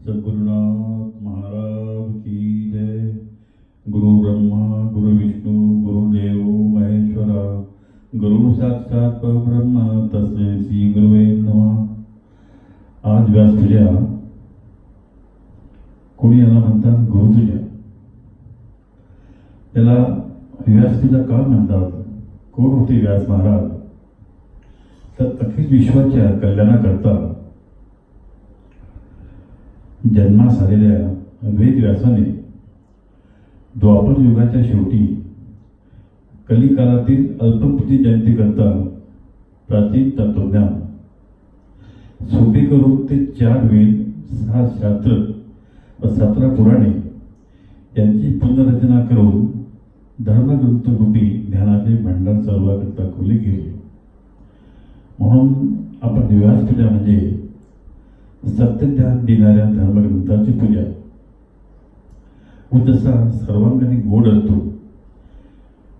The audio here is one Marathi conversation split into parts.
सद्गुरुनाथ महाराज की जय। गुरु ब्रह्मा गुरु विष्णु गुरुदेव महेश्वरा गुरु साक्षात परब्रह्म तस्मै श्री गुरुवे नमः। आज व्यासपूजा, कोणी याला म्हणतात गुरुपूजा। त्याला व्यासपूजा का म्हणतात? कोण होते व्यास महाराज? तर अखिल विश्वाच्या कल्याणाकरता जन्मास आलेल्या वेद व्यासाने द्वापर युगाच्या शेवटी कलिकालातील अल्पपुटी जयंतीकरता प्राचीन तत्वज्ञान सोपे करून ते 4 वेद, 6 शास्त्र व 17 पुराणे यांची पुनर्रचना करून धर्मग्रंथ रूपी ज्ञानाचे भांडार सर्वांकरता खुले केले। म्हणून आपण व्यासपूजा म्हणजे सत्यज्ञान देणाऱ्या धर्मग्रंथाची पूजा। व जसा सर्वांगाने गोड असतो,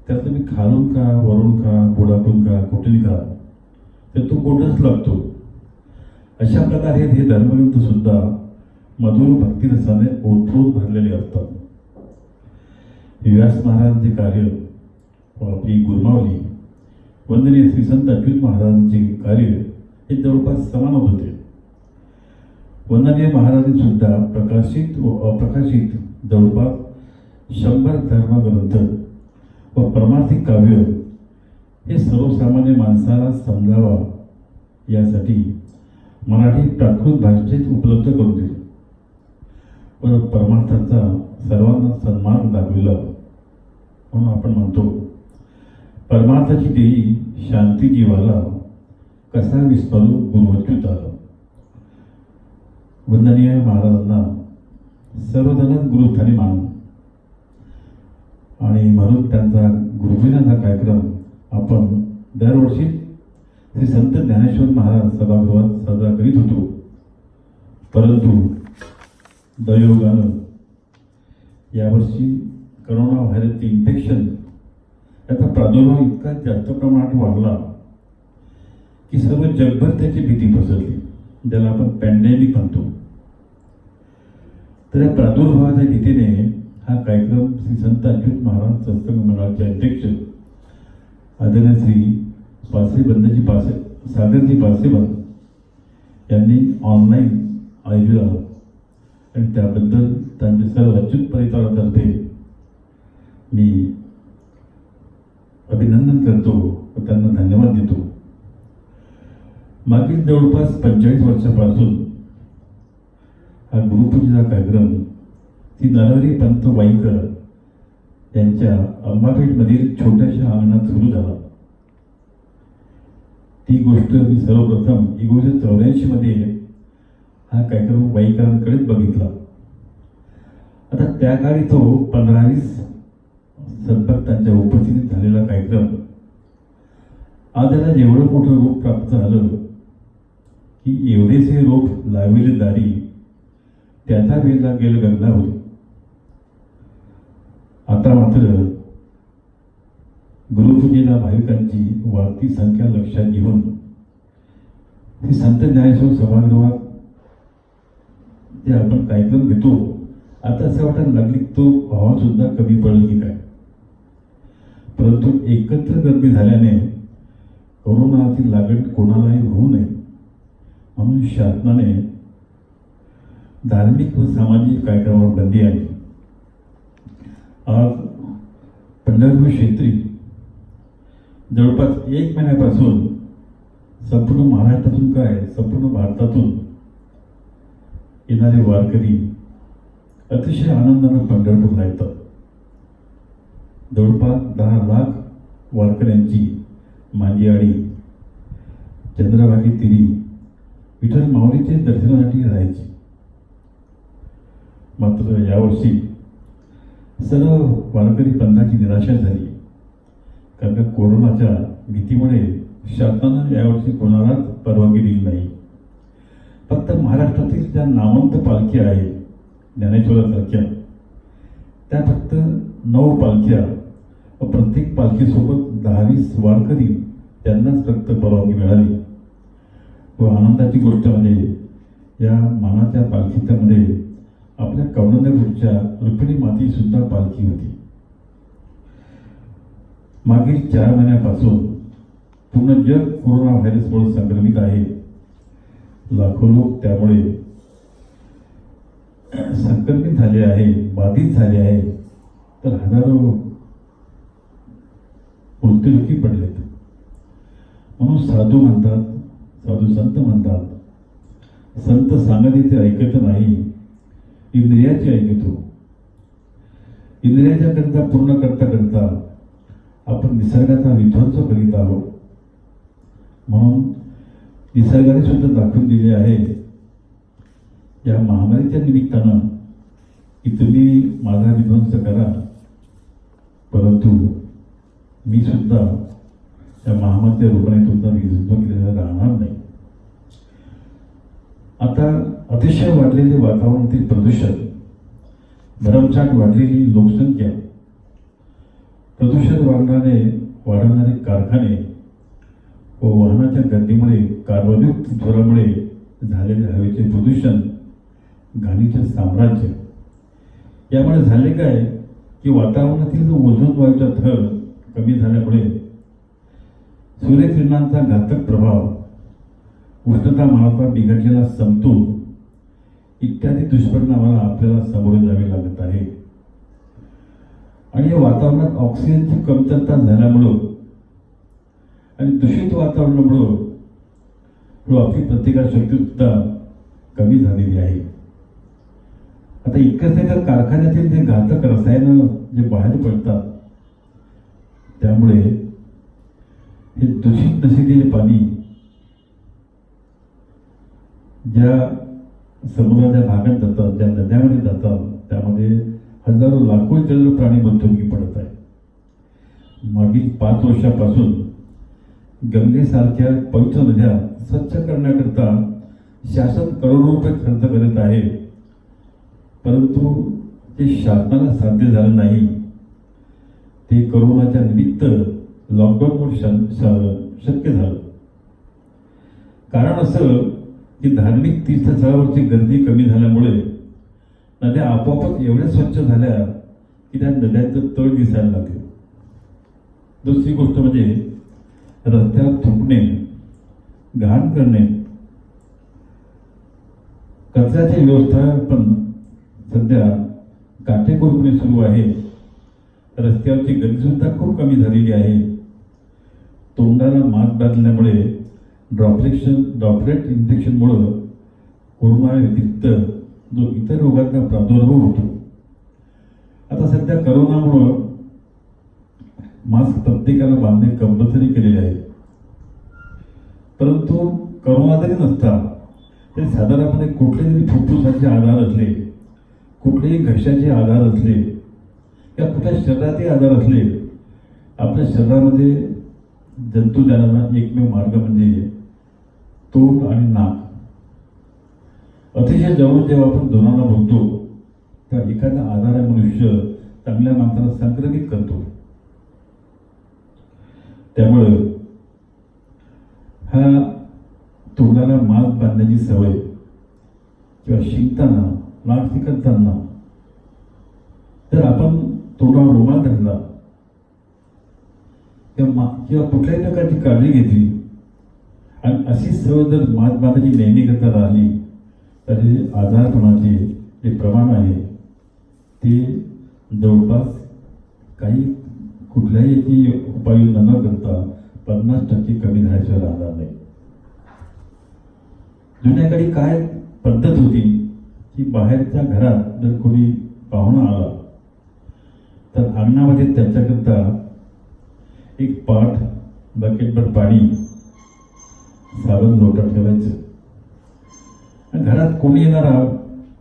त्यात तुम्ही खालून का वरून का गोडातून का कुठून का तर तो गोडच लागतो। अशा प्रकारे हे धर्मग्रंथ सुद्धा मधुर भक्तिरसाने ओतप्रोत भरलेले असतात। व्यास महाराजांचे कार्य व आपली गुरुमावली वंदनीय श्री संत अच्युत महाराजांचे कार्य हे जवळपास समान होते। वंदनीय महाराजांनी सुद्धा प्रकाशित व अप्रकाशित जवळपास 100 धर्मग्रंथ व परमार्थिक काव्य हे सर्वसामान्य माणसाला समजावा यासाठी मराठी प्राकृत भाषेत उपलब्ध करून दिले व परमार्थाचा सर्वांना सन्मान दाखविला। म्हणून आपण म्हणतो, परमार्थाची देई शांती जीवाला, कसा विस्मरू गुरुअच्युताला। वंदनीय महाराजांना सर्वजण गुरुस्थानी मानून आणि म्हणून त्यांचा गुरुदिनाचा कार्यक्रम आपण दरवर्षी श्री संत ज्ञानेश्वर महाराज सभागृहात साजरा करीत होतो। परंतु दयोगानं यावर्षी करोना व्हायरसचे इन्फेक्शन याचा प्रादुर्भाव इतका जास्त प्रमाणात वाढला की सर्व जगभर त्याची भीती पसरली, ज्याला आपण पॅन्डेमिक म्हणतो। तर या प्रादुर्भावाच्या भीतीने हा कार्यक्रम श्री संत अच्युत महाराज सत्संग मंडळाचे अध्यक्ष आदरणीय श्री पासेबंदजी सागरजी पासेबंद यांनी ऑनलाईन आयोजित झाला आणि त्याबद्दल त्यांचे सर्व अच्युत परिवारातर्फे मी अभिनंदन करतो व त्यांना धन्यवाद देतो। मागील जवळपास 45 वर्षापासून हा गुरुपूजेचा कार्यक्रम ती नरहरी पंत वाईकर यांच्या अंबापेठमधील छोट्याशा अंगणात सुरू झाला। ती गोष्ट मी सर्वप्रथम 1984 मध्ये हा कार्यक्रम वाईकरांकडेच बघितला। आता त्या काळी तो 15-20 सद्भक्तांच्या उपस्थितीत झालेला कार्यक्रम आज त्याला एवढं मोठं रूप प्राप्त झालं की एवढेसे रोप लावलेले दारी त्याचा वेळेला गेलं गगनावर। आता मात्र गुरुपूजेला भाविकांची वाढती संख्या लक्षात घेऊन ती संत ज्ञानेश्वर सभागृहात जे आपण कार्यक्रम घेतो, आता असं वाटायला लागली तो भाव सुद्धा कमी पडेल की काय। परंतु एकत्र गर्दी झाल्याने कोरोनाची लागण कोणालाही होऊ नये म्हणून शासनाने धार्मिक व सामाजिक कार्यक्रमावर बंदी आली। आज पंढरपूर क्षेत्री जवळपास 1 महिन्यापासून संपूर्ण महाराष्ट्रातून काय संपूर्ण भारतातून येणारे वारकरी अतिशय आनंदाने पंढरपूरला येतात। जवळपास 10 लाख वारकऱ्यांची मांदियाळी चंद्रभागी तिरी विठ्ठल माऊलीचे दर्शनासाठी राहायची। मात्र यावर्षी सर्व वारकरी पंथाची निराशा झाली, कारण कोरोनाच्या भीतीमुळे शासनानं यावर्षी कोणालाच परवानगी दिली नाही। फक्त महाराष्ट्रातील ज्या नामवंत पालखी आहे ज्ञानेश्वरासारख्या, त्या फक्त 9 पालख्या व प्रत्येक पालखीसोबत 10-20 वारकरी त्यांनाच फक्त परवानगी मिळाली। व आनंदाची गोष्ट म्हणजे या मानाच्या पालखीमध्ये आपल्या कौंडण्यपूरच्या रुक्मिणी माती सुद्धा पालखी होती. मागील 4 महिन्यापासून पूर्ण जग कोरोना व्हायरसमुळे संक्रमित आहे. लाखो लोक त्यामुळे संक्रमित झाले आहे, बाधित झाले आहे, तर हजारो मृत्युमुखी पडलेत. म्हणून साधू म्हणतात, साधू संत म्हणतात, संत सांगते ते ऐकत नाही, इंद्रियाचे ऐकतो. इंद्रियाच्या करता पूर्ण करता करता आपण निसर्गाचा विध्वंस करीत आहोत. म्हणून निसर्गाने सुद्धा दाखवून दिले आहे या महामारीच्या निमित्तानं की तुम्ही माझा विध्वंस करा, परंतु मी सुद्धा त्या महामारीच्या रूपाने तुमचा विध्वंस केलेला राहणार नाही. आता अतिशय वाढलेले वातावरणातील प्रदूषण, भरमसाठ वाढलेली लोकसंख्या, प्रदूषण वाढवणारे कारखाने व वाहनाच्या गर्दीमुळे, कार्बनयुक्त धुरामुळे झालेले हवेचे प्रदूषण, घाणीचे साम्राज्य, यामुळे झाले काय की वातावरणातील ओझोन वायूचा थर कमी झाल्यामुळे सूर्यकिरणांचा घातक प्रभाव, उष्णतामानाचा बिघडलेला समतोल इत्यादी दुष्परिणामाला आपल्याला सामोरे जावे लागत आहे. आणि या वातावरणात ऑक्सिजनची कमतरता झाल्यामुळं आणि दूषित वातावरणामुळं आपली प्रतिकारशक्ती सुद्धा कमी झालेली आहे. आता इतकंच नाही तर कारखान्यातील जे घातक रसायनं जे बाहेर पडतात त्यामुळे हे दूषित नसलेले पाणी ज्या समुद्राच्या भागात जातात, ज्या नद्यामध्ये जातात, त्यामध्ये हजारो लाखो जल प्राणी मृत्युमुखी पडत आहे. मागील 5 वर्षापासून गंगेसारख्या पवित्र नद्या स्वच्छ करण्याकरता शासन करोडो रुपये खर्च करत आहे, परंतु ते शासनाला साध्य झालं नाही. ते कोरोनाच्या निमित्त लॉकडाऊनमुळे शक्य झालं. कारण असं की धार्मिक तीर्थस्थळावरची गर्दी कमी झाल्यामुळे नद्या आपोआपच एवढ्या स्वच्छ झाल्या की त्या नद्यांचं तळ दिसायला लागलं. दुसरी गोष्ट म्हणजे रस्त्यावर थुंकणे, घाण करणे, कचऱ्याची व्यवस्थापन सध्या काटेकोरपणे सुरू आहे. रस्त्यावरची गर्दी सुद्धा खूप कमी झालेली आहे. तोंडाला मास्क बांधल्यामुळे ड्रॉपलेट इन्फेक्शनमुळं कोरोना व्यतिरिक्त जो इतर रोगांचा प्रादुर्भाव होतो. आता सध्या करोनामुळं मास्क प्रत्येकाला बांधणे कंपल्सरी केलेले आहे. परंतु करोना जरी नसता तरी साधारणपणे कुठले जरी फुफ्फुसाचे आजार असले, कुठलेही घशाचे आजार असले किंवा कुठल्या शरीराचे आजार असले, आपल्या शरीरामध्ये जंतू जाण्याचा एकमेव मार्ग म्हणजे तोंड आणि नाक. अतिशय जवळ जेव्हा आपण दोनांना बोलतो तेव्हा एखादा आजारी मनुष्य चांगल्या माणसाला संक्रमित करतो. त्यामुळे हा तोंडाला मास्क बांधण्याची सवय किंवा शिंकताना, नाक शिंकताना जर आपण तोंडावर रुमाल धरला किंवा कुठल्याही प्रकारची काळजी घेतली आणि अशी सवय जर मास्क बांधण्याची नेहमी करता राहिली तर हे आजारपणाचे जे प्रमाण आहे ते जवळपास काही कुठल्याही याची उपाययोजना न करता 50% कमी झाल्याशिवाय राहणार नाही. जुन्याकडे काय पद्धत होती की बाहेरच्या घरात जर कोणी पाहुणा आला तर अंगणामध्ये त्याच्याकरता एक पाट, बकेटभर पाणी, साबण, लोटा ठेवायचं. घरात कोणी येणारा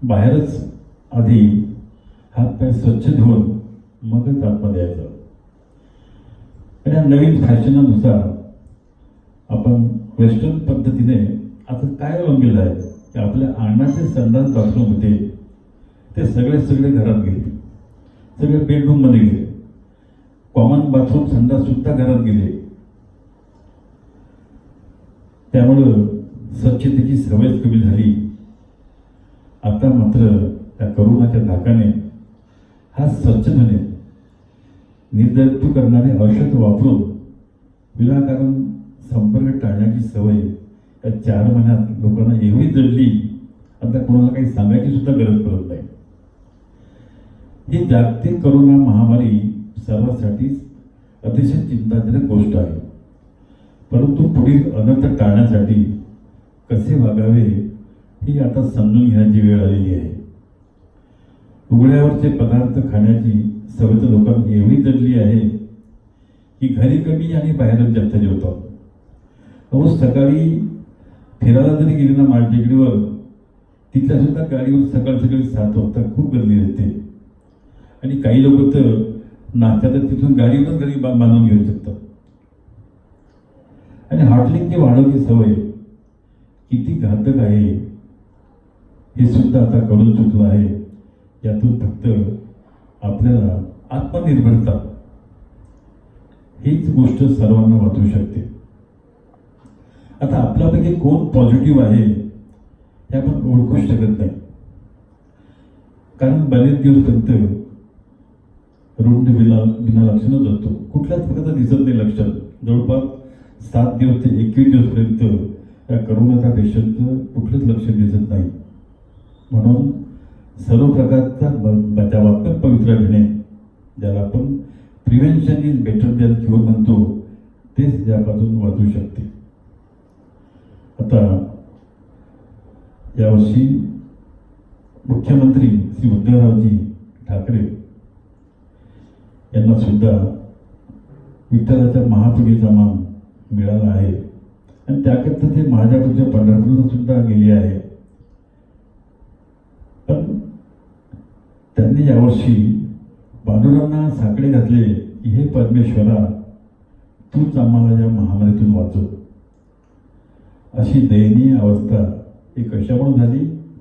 बाहेरच आधी हात पाय स्वच्छ धुवून मगच आतमध्ये यायचं. आणि नवीन फॅशनानुसार आपण वेस्टर्न पद्धतीने आता काय अवलंबिलं आहे की आपल्या अंगणाचे संडास बाथरूम होते ते सगळे घरात गेले, सगळे बेडरूममध्ये गेले, कॉमन बाथरूम संडास सुद्धा घरात गेले. त्यामुळं स्वच्छतेची सवय कमी झाली आता मात्र त्या करोनाच्या धाकाने हा स्वच्छतेने निर्जंतू करणारे औषध वापरून विनाकारण संपर्क टाळण्याची सवय या 4 महिन्यात लोकांना एवढी जडली, आता कोणाला काही सांगायची सुद्धा गरज पडत नाही. ही जागतिक करोना महामारी सर्वांसाठीच अतिशय चिंताजनक गोष्ट आहे. परंतु पुढील अनर्थ टाळण्यासाठी कसे वागावे ही आता समजून घेण्याची वेळ आलेली आहे. उघड्यावरचे पदार्थ खाण्याची सवय तर लोकांना एवढी जडली आहे की घरी कमी आणि बाहेरच जास्त जेवतात. रोज सकाळी फिरायला जरी गेली ना मार्केटवर, तिथल्या सुद्धा गाडीवर सकाळी 7 वाजता खूप गर्दी असते आणि काही लोक तर नाश्ता तर तिथून गाडीवरच घरी बांधून घेऊ शकतात. आणि हॉटेलिंगची वाढवली सवय किती घातक आहे हे सुद्धा आता कळून चुकलं आहे. यातून फक्त आपल्याला आत्मनिर्भरता हीच गोष्ट सर्वांना वाचू शकते. आता आपल्यापैकी कोण पॉझिटिव्ह आहे हे आपण ओळखूच शकत नाही, कारण बरेच दिवसपर्यंत रुग्ण बिना लक्षणच असतो. कुठल्याच प्रकारचं दिसत नाही लक्षण. जवळपास 7 दिवस ते 21 दिवसपर्यंत या करोनाच्या पेशंटचं कुठलंच लक्ष दिसत नाही. म्हणून सर्व प्रकारचा बचावात्मक पवित्रा घेणे, ज्याला आपण prevention is better than cure म्हणतो, तेच यापासून वाचू शकते. आता यावर्षी मुख्यमंत्री श्री उद्धवरावजी ठाकरे यांना सुद्धा विठ्ठलाच्या महापूजेचा मान मिळाला आहे आणि त्याकरता ते महाजापूरच्या पंढरपूरला सुद्धा गेले आहे. पण त्यांनी यावर्षी पांडुरंगांना साकडे घातले की हे परमेश्वरा, तूच आम्हाला या महामारीतून वाचव. अशी दयनीय अवस्था ही कशामुळे झाली?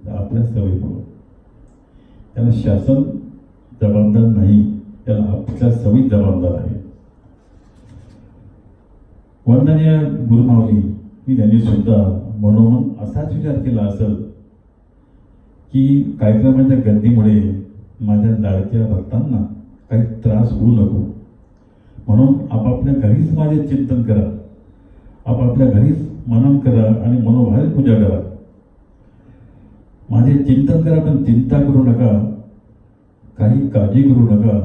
आपल्या सवयीमुळे. त्याला शासन जबाबदार नाही, त्याला आपल्या सवयी जबाबदार आहे. वंदनीय गुरुमाऊली मी त्यांनी सुद्धा मनोमन असाच विचार केला असेल की कार्यक्रमाच्या गर्दीमुळे माझ्या लाडक्या भक्तांना काही त्रास होऊ नको, म्हणून आपापल्या घरीच माझे चिंतन करा, आपापल्या घरीच मनन करा आणि मनोभावे पूजा करा. माझे चिंतन करा, पण चिंता करू नका, काही काळजी करू नका.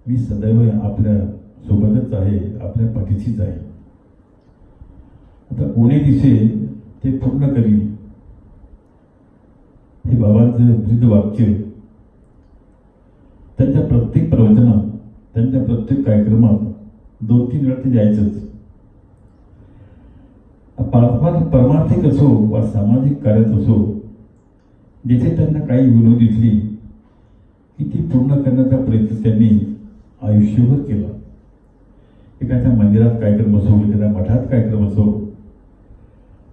मी सदैव आपल्या सोबतच आहे, आपल्या पाठीशीच आहे. आता कोणी दिसे ते पूर्ण करी, हे बाबांचं वृद्ध वाक्य त्यांच्या प्रत्येक प्रवचनात, त्यांच्या प्रत्येक कार्यक्रमात 2-3 वेळा ते जायचंच. परमार्थिक असो वा सामाजिक कार्यात असो, जिथे त्यांना काही विनोद दिसली की ती पूर्ण करण्याचा प्रयत्न त्यांनी आयुष्यभर केला. एखाद्या मंदिरात कार्यक्रम असो, एखाद्या मठात कार्यक्रम असो,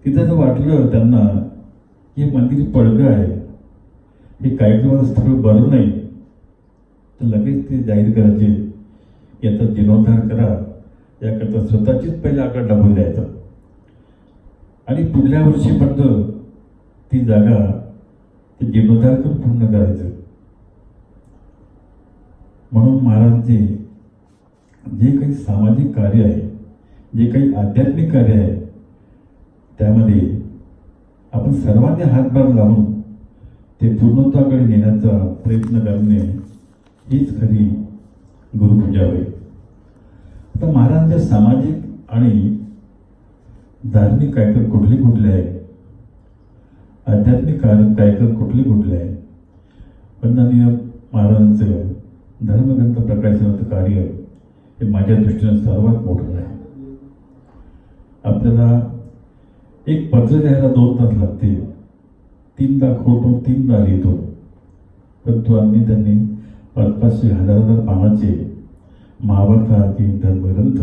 तिथं जर वाटलं त्यांना हे मंदिर पडकं आहे, हे कार्यक्रमाचं स्थळ बरं नाही, तर लगेच ते जाहीर करायचे, याचा जीर्णोद्धार करा. याकरता स्वतःचीच पहिला आकडा टाकून द्यायचा आणि पुढल्या वर्षीपर्यंत ती जागा ते जीर्णोद्धार करून पूर्ण करायचं. म्हणून महाराजांचे जे काही सामाजिक कार्य आहे, जे काही आध्यात्मिक कार्य आहे, त्यामध्ये आपण सर्वांनी हातभार लावून ते पूर्णत्वाकडे नेण्याचा प्रयत्न करणे हीच खरी गुरुपूजा होय. आता महाराजांचे सामाजिक आणि धार्मिक कार्यक्रम कुठले आहे, आध्यात्मिक कार्यक्रम कुठले आहे. वंदनीय महाराजांचं धर्मग्रंथ प्रकाशनाचं कार्य हे माझ्या दृष्टीने सर्वात मोठं आहे. आपल्याला एक पत्र लिहायला 2 तास लागते, 3दा खोटो 3दा लिहितो, परंतु आम्ही त्यांनी 500-1000 पानाचे महाभारताचे धर्मग्रंथ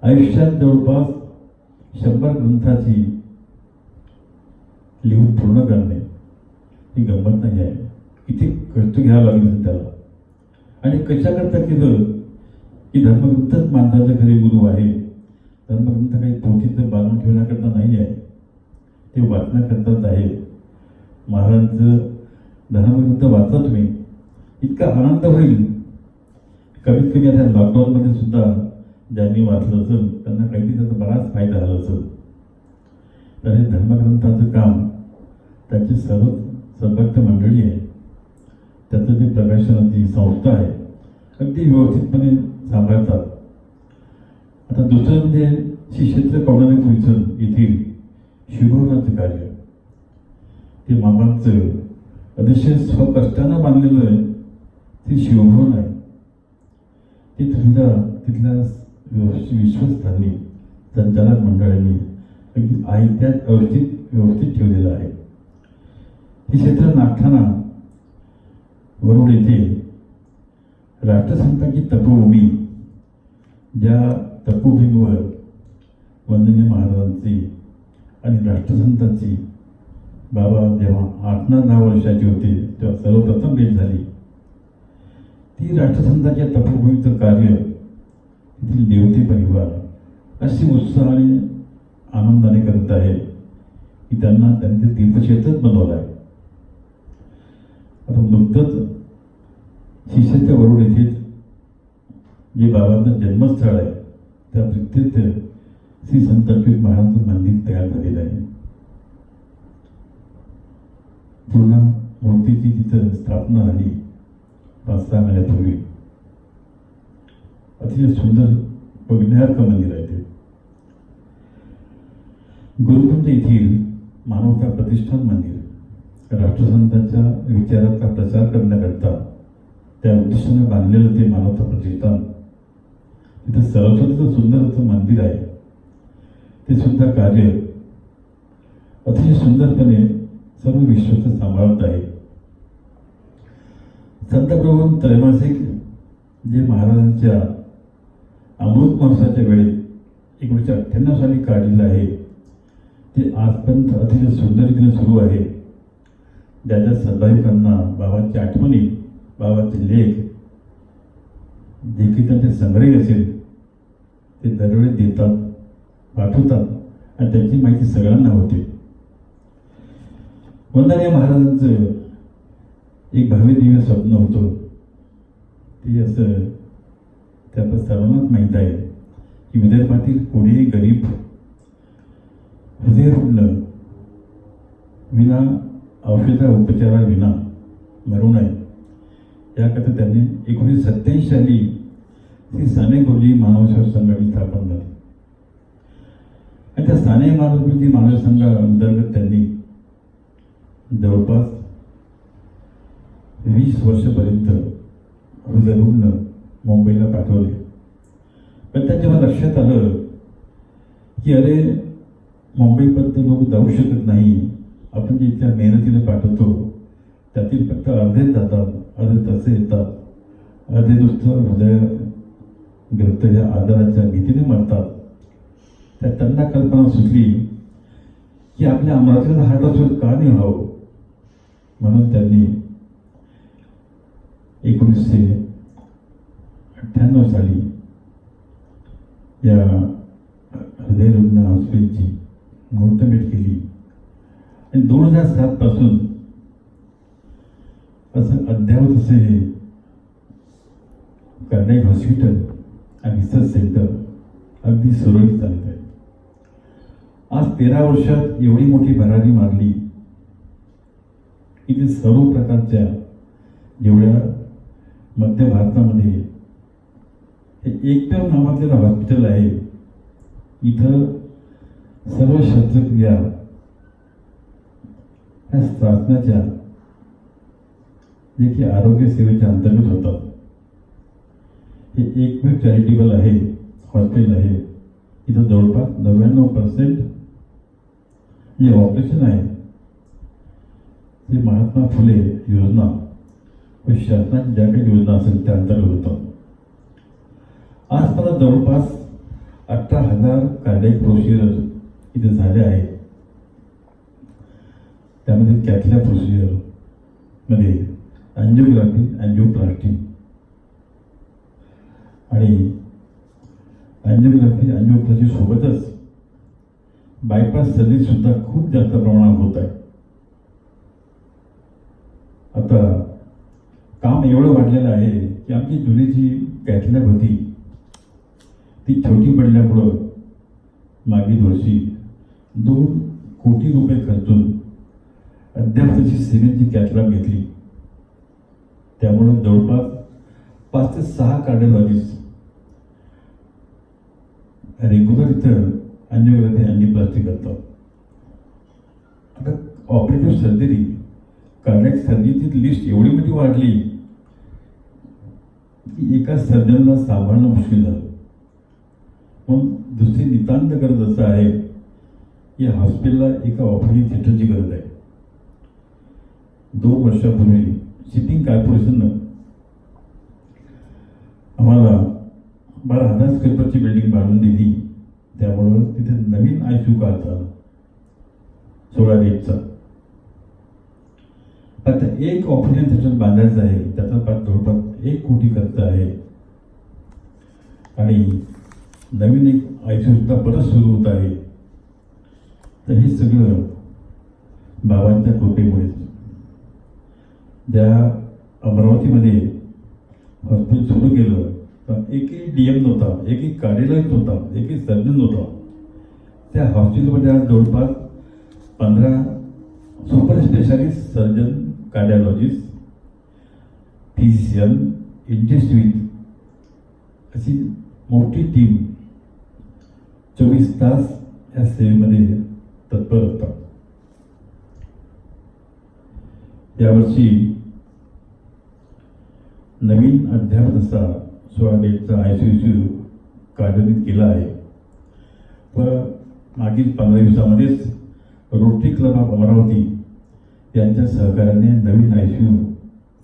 आयुष्यात जवळपास 100 ग्रंथाची लिहून पूर्ण करणे ही गंमत नाही आहे. किती कष्ट घ्यावं लागेल त्याला. आणि कशाकरता केलं की धर्मग्रंथच माणसाचे खरे गुरु आहे. धर्मग्रंथ काही पोथीत बांधून ठेवण्याकरता नाही आहे, ते वाचण्याकरताच आहे. महाराजांचं धर्मग्रंथ वाचा तुम्ही, इतका आनंद होईल. कमीत कमी आता लॉकडाऊनमध्ये सुद्धा ज्यांनी वाचलं असेल त्यांना काहीतरी त्याचा बराच फायदा झाला असेल. तर हे धर्मग्रंथाचं काम त्याची सर्व सद्भक्त मंडळी आहे, त्याचं जे प्रकाशनाची संस्था आहे अगदी व्यवस्थितपणे सांभाळतात. आता दुसरं म्हणजे श्री क्षेत्र कवडनेर येथील शिवभवनाचं कार्य, ते मामांचं अतिशय स्वकष्टानं बांधलेलं ते शिवभवन आहे. ते सुद्धा तिथल्या विश्वस्तांनी संचालक मंडळांनी अगदी आयत्यात व्यवस्थित ठेवलेलं आहे. हे क्षेत्र नागठाणा वरुड येथे राष्ट्रसंतांची तपोभूमी, ज्या तपोभूमीवर वंदनीय महाराजांची आणि राष्ट्रसंतांची बाबा जेव्हा 8-9 वर्षाचे होते तेव्हा सर्वप्रथम भेट झाली. ती राष्ट्रसंतांच्या तपोभूमीचं कार्य तिथील देवते परिवार अशी उत्साहाने आनंदाने करत आहे की त्यांना त्यांचे तीर्थक्षेत्रच बनवलं आहे. आता नुकतंच शिष्याच्या वरुड येथे जे बाबांचं जन्मस्थळ आहे त्या प्रत्येक श्री संत अच्युत महाराजांचं मंदिर तयार झालेलं आहे. पूर्ण मूर्तीची तिथं स्थापना झाली 5-6 महिन्यापूर्वी. अतिशय सुंदर बघण्यासारखं मंदिर आहे ते. गुरुकुंज येथील मानवता प्रतिष्ठान मंदिर राष्ट्रसंतांच्या विचाराचा प्रसार करण्याकरता त्या उद्देशाने बांधलेलं ते मानवता प्रतिष्ठान. तिथं सरस्वतीचं सुंदर असं मंदिर आहे. ते सुद्धा कार्य अतिशय सुंदरपणे सर्व विश्वाचं सांभाळत आहे. संतप्रभू त्रैमासिक जे महाराजांच्या अमृत महोत्सवाच्या वेळेत 1998 साली काढलेलं आहे ते आजपर्यंत अतिशय सुंदरपणे सुरू आहे. ज्याच्या सदाईकांना बाबांच्या आठवणी, बाबांचे लेख, जे काही त्यांचे संग्रह असेल ते दरवेळेस देतात, पाठवतात आणि त्याची माहिती सगळ्यांना होते. वंदनीय महाराजांचं एक भव्य दिव्य स्वप्न होतं. ते असं त्याचं सर्वांनाच माहीत आहे की विदर्भातील कोणीही गरीब हृदयरुग्ण विना औषधा उपचाराविना मरू नये याकरता त्यांनी 1987 साली श्री साने गुरुजी मानवसेवा संघाची स्थापना झाली. आणि त्या साने गुरुजी मानव संघाअंतर्गत त्यांनी जवळपास 20 वर्षापर्यंत हृदयरुग्ण मुंबईला पाठवले. पण त्यांच्या मला लक्षात आलं की अरे मुंबईपर्यंत लोक जाऊ शकत नाही. आपण जे इथल्या मेहनतीने पाठवतो त्यातील फक्त अर्धेच जातात, अर्धे तसे येतात, अर्धे नुसतं हृदयग्रस्त या आजाराच्या भीतीने मरतात. त्या त्यांना कल्पना सुचली की आपल्या अमरावतीला हार्ट हॉस्पिटल का नाही व्हावं. म्हणून त्यांनी 1998 साली या हृदयरुग्ण हॉस्पिटलची मुहूर्तमेढ केली. आणि 2007 पासून असं अद्यावत असे हे कर्नाईक हॉस्पिटल आणि रिसर्च सेंटर अगदी सुरळीत चालत आहे. आज 13 वर्षात एवढी मोठी भरारी मारली की ते सर्व प्रकारच्या जेवढ्या मध्य भारतामध्ये हे एकमेव नावाजलेलं हॉस्पिटल आहे. इथं सर्व शस्त्रक्रिया ह्या शासनाच्या जे की आरोग्य सेवेच्या अंतर्गत होतात. हे एकमेव चॅरिटेबल आहे हॉस्पिटल आहे. इथं जवळपास 99% जे ऑपरेशन आहे ते महात्मा फुले योजना व शासनाच्या ज्या काही योजना असेल त्या अंतर्गत होतात. आजपर्यंत जवळपास 18,000 कार्डियक प्रोसिजर इथे झाले आहेत. त्यामध्ये कॅथलॅब प्रोसिजर मध्ये अँजिओग्राफी, अँजिओप्लास्टी आणि अँजिओग्राफी, अँजिओप्लास्टी सोबतच बायपास सर्जरी सुद्धा खूप जास्त प्रमाणात होत आहे. आता काम एवढं वाढलेलं आहे की आमची जुनी जी कॅथलॅब होती ती छोटी पडल्यामुळं मागील वर्षी 2 कोटी रुपये खर्चून अद्याप तशी सिमेंटची कॅथलॅब घेतली. त्यामुळे जवळपास 5 ते 6 कार्डिओलॉजिस्ट रेग्युलर इथं अँजिओग्राफी अँजिओप्लास्टी करतात. आता ऑपरेटिव्ह सर्जरी कार्डियक सर्जरीची लिस्ट एवढी मोठी वाढली की एका सर्जनला सांभाळणं मुश्किल झालं. मग दुसरी नितांत गरज असं आहे की हॉस्पिटलला एका ऑपरेटिंग थिएटरची गरज आहे. 2 वर्षापूर्वी शिपिंग कॉर्पोरेशननं आम्हाला 12,000 स्क्वेअर फूटची बिल्डिंग बांधून दिली. त्यामुळं तिथे नवीन ICU काढता आला 16 बेडचा. आता एक ऑपरेशन थिएटर बांधायचं आहे, त्याचा जवळपास 1 कोटी खर्च आहे आणि नवीन एक ICU सुद्धा परत सुरू होत आहे. तर हे सगळं बाबांच्या कृपेमुळे. ज्या अमरावतीमध्ये हॉस्पिटल सुरू केलं तर एकही DM नव्हता, एकही कार्डिओलॉजिस्ट नव्हता, एकही सर्जन नव्हता. त्या हॉस्पिटलमध्ये आज जवळपास 15 super specialist surgeon, cardiologist, physician, intensivist अशी मोठी टीम 24 तास या सेवेमध्ये तत्पर असतात. यावर्षी नवीन अध्यापन असा 16 बेडचा ICU कार्यान्वित केला आहे. व मागील 15 दिवसामध्येच रोटरी क्लब ऑफ अमरावती यांच्या सहकार्याने नवीन ICU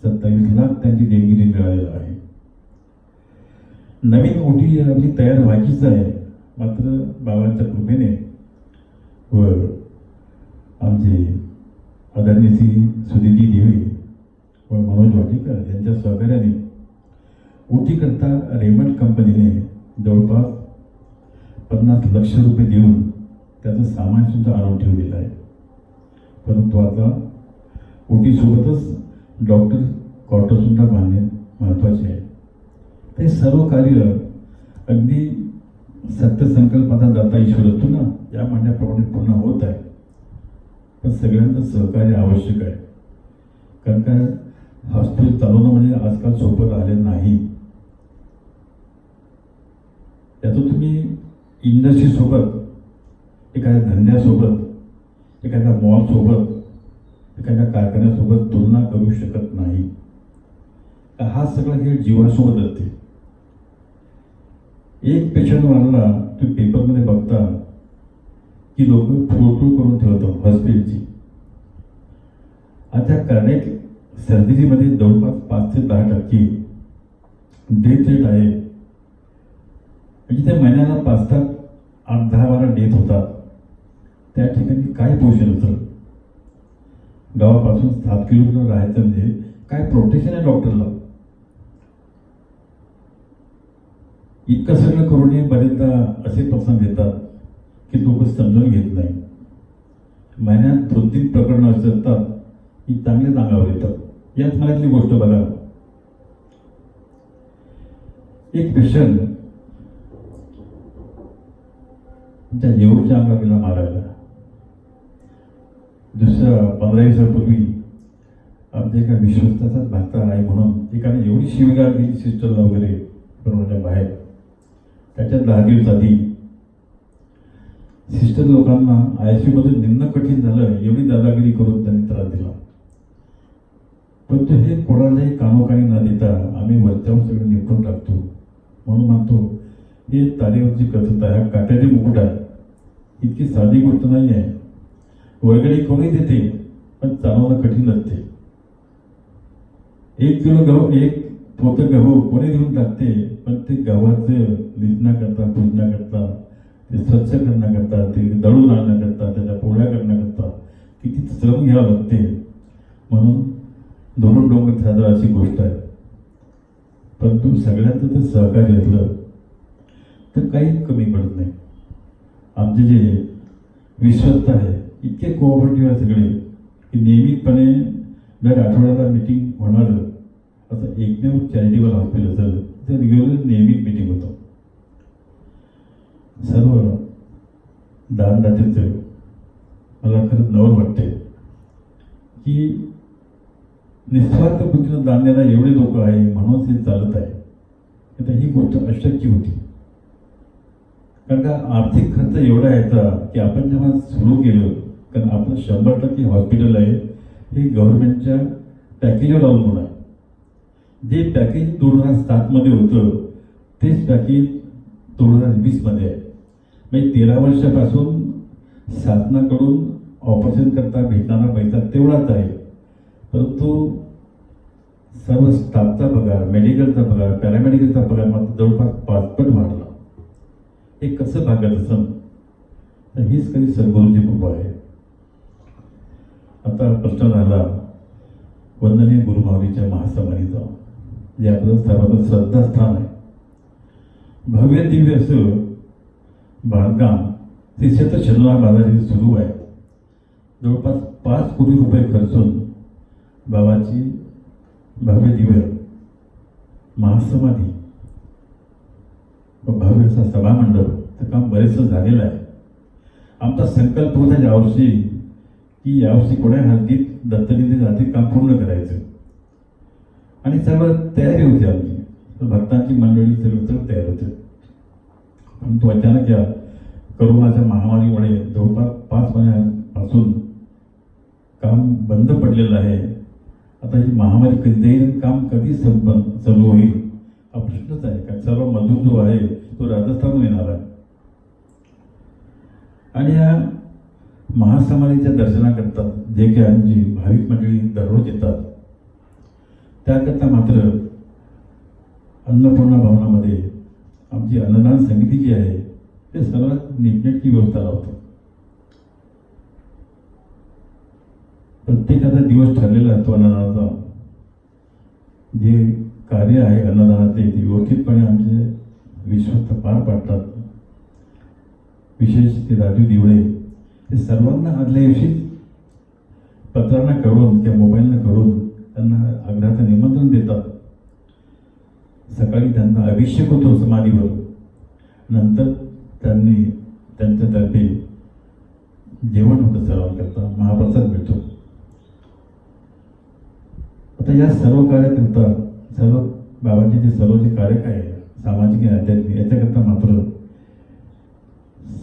27 लाख त्यांची देणगी मिळालेलं आहे. नवीन OT आपली तयार व्हायचीच आहे, मात्र बाबांच्या कृपेने व आमचे आदरणीय श्री सुधीजी देवे व मनोज वाटेकर यांच्या सहकार्याने OT करता रेमंड कंपनीने जवळपास 50 लक्ष रुपये देऊन त्याचं सामान सुद्धा आणून ठेवलेलं आहे. परंतु आता OT सोबतच डॉक्टर क्वार्टर सुद्धा बांधणे महत्त्वाचे आहे. ते सर्व कार्य अगदी सत्यसंकल्पाचा दाता ईश्वर असतो ना, या म्हणण्याप्रमाणे पूर्ण होत आहे. पण सगळ्यांचं सहकार्य आवश्यक आहे, कारण का हॉस्पिटल चालवणं म्हणजे आजकाल सोपं राहिलं नाही. याचं तुम्ही इंडस्ट्रीसोबत, एखाद्या धंद्यासोबत, एखाद्या मॉलसोबत, एखाद्या कारखान्यासोबत तुलना करू शकत नाही. हा सगळा खेळ जीवासोबत असते. एक पेशंट वाढला तुम्ही पेपरमध्ये बघता की लोक फोटो करून ठेवतात हॉस्पिटलची. आता कार्डियक सर्जरीमध्ये जवळपास 5 ते 10% डेथ रेट आहे. म्हणजे त्या महिन्याला 5-7, 8-10-12 डेथ होतात. त्या ठिकाणी काय पोषण होतं? गावापासून 7 किलोमीटर राहायचं म्हणजे काय प्रोटेक्शन आहे डॉक्टरला? इतकं सगळं करूनही बरेचदा असे प्रसंग येतात की लोक समजून घेत नाही. महिन्यात 2-3 प्रकरणं असे असतात की चांगले अंगावर येतात. याच महिन्यातली गोष्ट बघा. एक पेशंट त्या येऊरच्या अंगाला मारायला. दुसऱ्या 15 दिवसापूर्वी आमच्या एका विश्वस्ताचाच भाता आहे म्हणून एकाने एवढी शिवीगाळ केली सिस्टरला वगैरे बरोबरच्या बाहेर. त्याच्या 10 दिवस आधी सिस्टर लोकांना ICU मधून निघणं कठीण झालं, एवढी दादागिरी करून त्यांनी त्रास दिला. परंतु हे कोणालाही कानोकानी न देता आम्ही वरच्यावर सगळं निपटून टाकतो. म्हणून म्हणतो हे तारेवरची कथता आहे, हा काट्याचे मुकुट आहे. इतकी साधी गोष्ट नाही आहे. वर्गणी कोणी देते, पण चालवणं कठीण असते. 1 किलो गहू, 1 पोतं गहू कोणी देऊन टाकते, पण ते गव्हाचं निधना करता, पूजना करता, ते स्वच्छ करण्याकरता, ते दळून आणण्याकरता, त्याच्या पोळ्या करण्याकरता किती श्रम घ्यावं लागते. म्हणून दोन डोंगर साजरा अशी गोष्ट आहे. परंतु सगळ्यांचं ते सहकार्य असलं तर काही कमी पडत नाही. आमचे जे विश्वस्त आहे इतके कोऑपरेटिव्ह आहे सगळे की नियमितपणे दर आठवड्याला मीटिंग होणारं असं एकमेव चॅरिटेबल हॉस्पिटल असेल ते रेग्युलर नियमित मीटिंग होतं. सर्व दानदात्याचं मला खरंच नवल वाटते की निस्वार्थ बुद्धीनं दान देणारे एवढे लोक आहे म्हणून ते चालत आहे. आता ही गोष्ट अशक्य होती, कारण का आर्थिक खर्च एवढा यायचा की आपण जेव्हा सुरू केलं, कारण आपलं 100% हॉस्पिटल आहे हे गव्हर्नमेंटच्या पॅकेजवर अवलंबून आहे. जे पॅकेज 2007मध्ये होतं तेच पॅकेज 2020मध्ये आहे. म्हणजे 13 वर्षापासून शासनाकडून ऑपरेशन करता भेटणारा पैसा तेवढाच आहे, परंतु सर्व स्टाफचा पगार, मेडिकलचा पगार, पॅरामेडिकलचा पगार मात्र जवळपास 5 पट वाढला. हे कसं भागत असेल? तर हीच काही सद्गुरूंची कृपा आहे. आता प्रश्न झाला वंदनीय गुरुमाऊलीच्या महासमाधीचा, जे आपलं सर्वांचं श्रद्धास्थान आहे. भव्य दिव्य असं बांधकाम ते शतशृंगार बाजारी सुरू आहे. जवळपास 5 कोटी रुपये खर्चून बाबाची भव्य दिव्य महासमाधी व भव्य असा सभामंडप ते काम बरेचसं झालेलं आहे. आमचा संकल्प होता यावर्षी की यावर्षी कोण्या हद्दीत दत्तनिधी जाती काम पूर्ण करायचं आणि सर्व तयारी होती आमची. भक्तांची मंडळी सर्व तयार होते, परंतु अचानक या करोनाच्या महामारीमुळे जवळपास 5 महिन्यापासून काम बंद पडलेलं आहे. आता ही महामारी कधी जाईल, काम कधी चालू होईल हा प्रश्नच आहे. कारण सर्व मजूर जो आहे तो राजस्थानहून येणार आहे आणि या महासमाधीच्या दर्शनाकरता जे काही आमची भाविक मंडळी दररोज येतात, त्याकरता मात्र अन्नपूर्णा भवनामध्ये आमची अन्नदान समिती जी आहे ते सर्वात नीटनेटकी व्यवस्था लावतो. प्रत्येकाचा दिवस ठरलेला असतो अन्नदानाचा. जे कार्य आहे अन्नदानाचे ते व्यवस्थितपणे आमचे विश्वस्त पार पाडतात. विशेष ते राजू दिवळे ते सर्वांना आदल्या दिवशी पत्रांना कळवून किंवा मोबाईलनं कळवून त्यांना आग्रहाचं निमंत्रण देतात. सकाळी त्यांना अभिषेक होतो समाधीवर, नंतर त्यांनी त्यांच्यातर्फे जेवण होतं सर्वांकरता, महाप्रसाद मिळतो. आता या सर्व कार्याकरता सर्व बाबांचे जे सर्व जे कार्य काय आहे सामाजिक आणि आध्यात्मिक याच्याकरता मात्र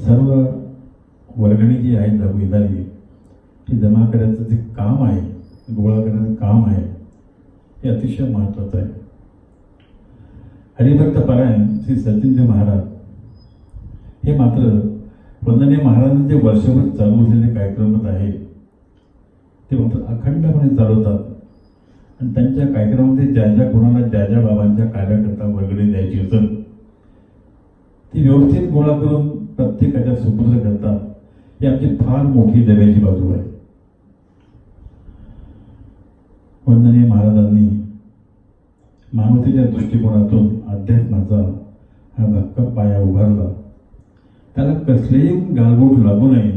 सर्व वर्गणी जी आहे येणारी ती जमा करायचं जे काम आहे, गोळा करायचं काम आहे, हे अतिशय महत्त्वाचं आहे. हरिभक्त पारायण श्री सचिनदेव महाराज हे मात्र वंदनीय महाराजांचे जे वर्षभर चालू असलेले कार्यक्रमच आहे ते मात्र अखंडपणे चालवतात. आणि त्यांच्या कार्यक्रमामध्ये ज्या ज्या कोणाला ज्या ज्या बाबांच्या कार्याकरता वर्गणी द्यायची असेल ती व्यवस्थित गोळा करून प्रत्येकाच्या सुपूर्द करतात. ही आमची फार मोठी दव्याची बाजू आहे. वंदनीय महाराजांनी मानवतेच्या दृष्टिकोनातून अध्यात्माचा हा भक्कम पाया उभारला. त्याला कसलेही गालबोट लागू नये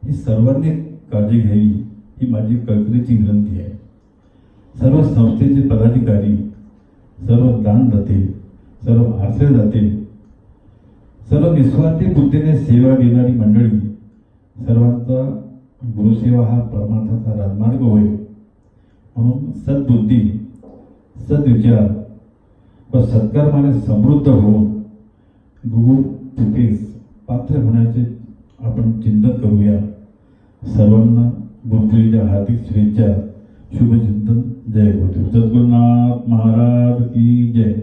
ही सर्वांनी काळजी घ्यावी ही माझी कळकळीची विनंती आहे. सर्व संस्थेचे पदाधिकारी, सर्व दानदाते, सर्व आश्रयदाते, सर्व निस्वार्थी बुद्धीने सेवा देणारी मंडळी, सर्वांचा गुरुसेवा हा परमार्थाचा राजमार्ग होय म्हणून सद्बुद्धी, सद्विचार व सत्कर्माने समृद्ध होऊन गुरु कृपेस पात्र होण्याचे आपण चिंतन करूया. सर्वांना गुरुदेवांच्या हार्दिक शुभेच्छा, शुभचिंतन. जय गुरुदेव. सद्गुरुनाथ महाराज की जय.